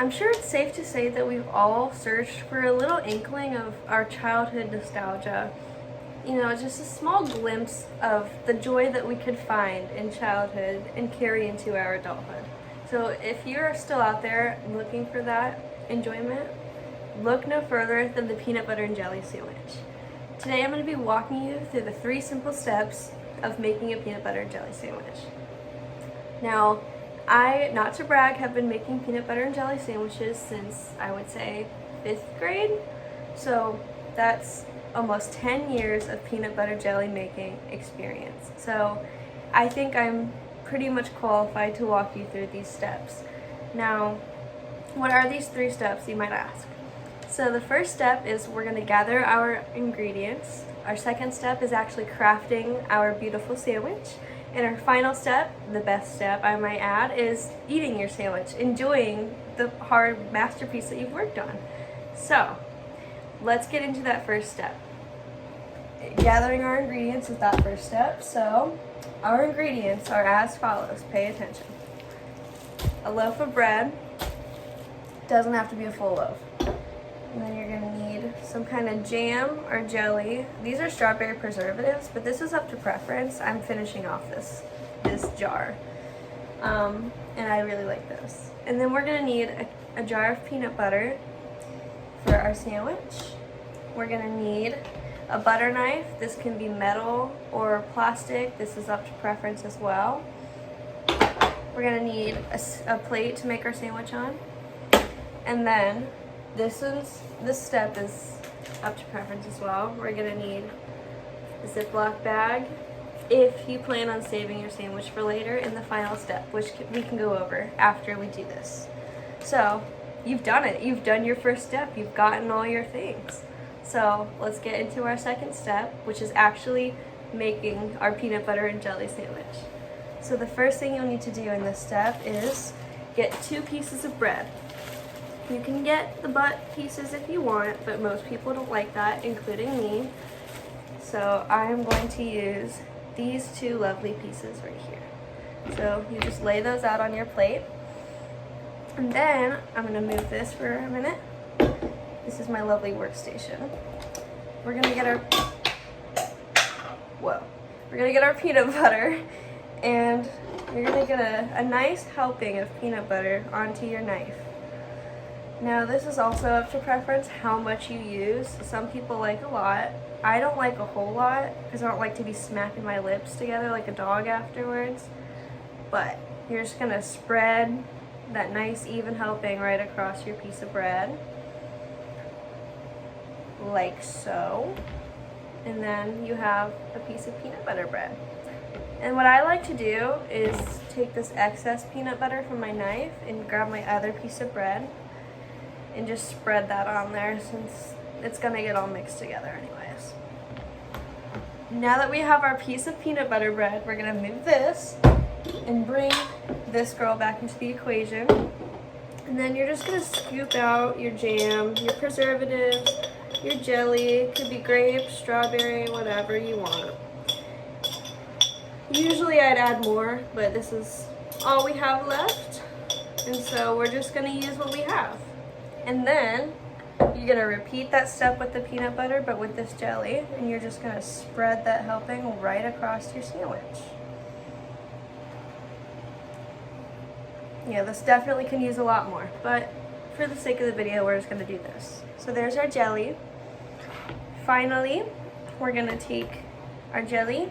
I'm sure it's safe to say that we've all searched for a little inkling of our childhood nostalgia. You know, just a small glimpse of the joy that we could find in childhood and carry into our adulthood. So if you're still out there looking for that enjoyment, look no further than the peanut butter and jelly sandwich. Today I'm going to be walking you through the 3 simple steps of making a peanut butter and jelly sandwich. Now, I, not to brag, have been making peanut butter and jelly sandwiches since, I would say, 5th grade. So that's almost 10 years of peanut butter jelly making experience. So I think I'm pretty much qualified to walk you through these steps. Now, what are these 3 steps, you might ask? So the first step is we're going to gather our ingredients. Our second step is actually crafting our beautiful sandwich. And our final step, the best step I might add, is eating your sandwich, enjoying the hard masterpiece that you've worked on. So, let's get into that first step. Gathering our ingredients is that first step. So, our ingredients are as follows. Pay attention. A loaf of bread. Doesn't have to be a full loaf. And then you're going to need some kind of jam or jelly. These are strawberry preservatives, but this is up to preference. I'm finishing off this jar. And I really like this. And then we're going to need a jar of peanut butter for our sandwich. We're going to need a butter knife. This can be metal or plastic. This is up to preference as well. We're going to need a plate to make our sandwich on. And then this step is up to preference as well. We're going to need a Ziploc bag if you plan on saving your sandwich for later in the final step, which we can go over after we do this. So, you've done it. You've done your first step. You've gotten all your things. So, let's get into our second step, which is actually making our peanut butter and jelly sandwich. So, the first thing you'll need to do in this step is get 2 pieces of bread. You can get the butt pieces if you want, but most people don't like that, including me. So I'm going to use these 2 lovely pieces right here. So you just lay those out on your plate. And then I'm going to move this for a minute. This is my lovely workstation. We're going to get our peanut butter, and you're going to get a nice helping of peanut butter onto your knife. Now this is also up to preference how much you use. Some people like a lot. I don't like a whole lot because I don't like to be smacking my lips together like a dog afterwards. But you're just going to spread that nice even helping right across your piece of bread. Like so. And then you have a piece of peanut butter bread. And what I like to do is take this excess peanut butter from my knife and grab my other piece of bread and just spread that on there since it's gonna get all mixed together anyways. Now that we have our piece of peanut butter bread, we're gonna move this and bring this girl back into the equation. And then you're just gonna scoop out your jam, your preservatives, your jelly. It could be grape, strawberry, whatever you want. Usually I'd add more, but this is all we have left. And so we're just gonna use what we have. And then you're going to repeat that step with the peanut butter, but with this jelly. And you're just going to spread that helping right across your sandwich. Yeah, this definitely can use a lot more. But for the sake of the video, we're just going to do this. So there's our jelly. Finally, we're going to take our jelly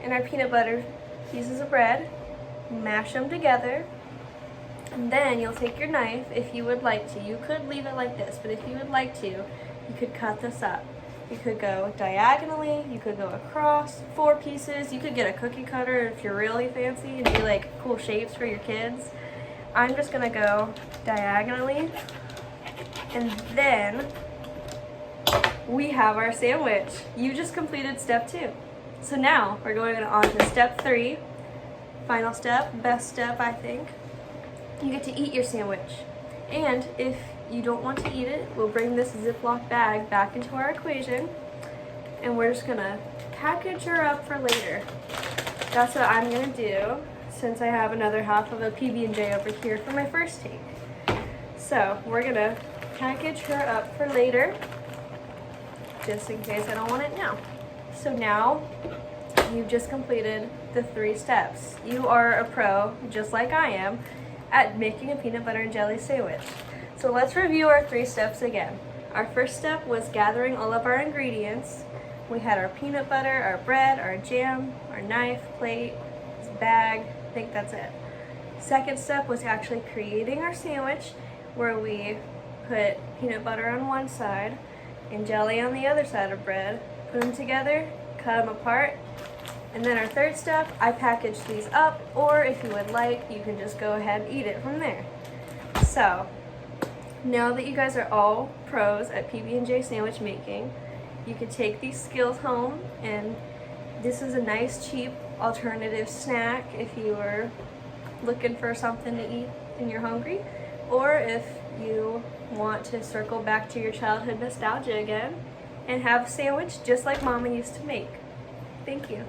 and our peanut butter pieces of bread, mash them together. And then you'll take your knife, if you would like to. You could leave it like this, but if you would like to, you could cut this up. You could go diagonally, you could go across 4 pieces. You could get a cookie cutter if you're really fancy and do like cool shapes for your kids. I'm just gonna go diagonally. And then we have our sandwich. You just completed step 2. So now we're going on to step 3. Final step, best step I think. You get to eat your sandwich. And if you don't want to eat it, we'll bring this Ziploc bag back into our equation and we're just gonna package her up for later. That's what I'm gonna do since I have another half of a PB&J over here for my first take. So we're gonna package her up for later, just in case I don't want it now. So now you've just completed the 3 steps. You are a pro, just like I am, at making a peanut butter and jelly sandwich. So let's review our 3 steps again. Our first step was gathering all of our ingredients. We had our peanut butter, our bread, our jam, our knife, plate, bag. I think that's it. Second step was actually creating our sandwich, where we put peanut butter on one side and jelly on the other side of bread, put them together, cut them apart. And then our third step, I packaged these up, or if you would like, you can just go ahead and eat it from there. So now that you guys are all pros at PB&J sandwich making, you can take these skills home, and this is a nice cheap alternative snack if you are looking for something to eat and you're hungry, or if you want to circle back to your childhood nostalgia again and have a sandwich just like Mama used to make. Thank you.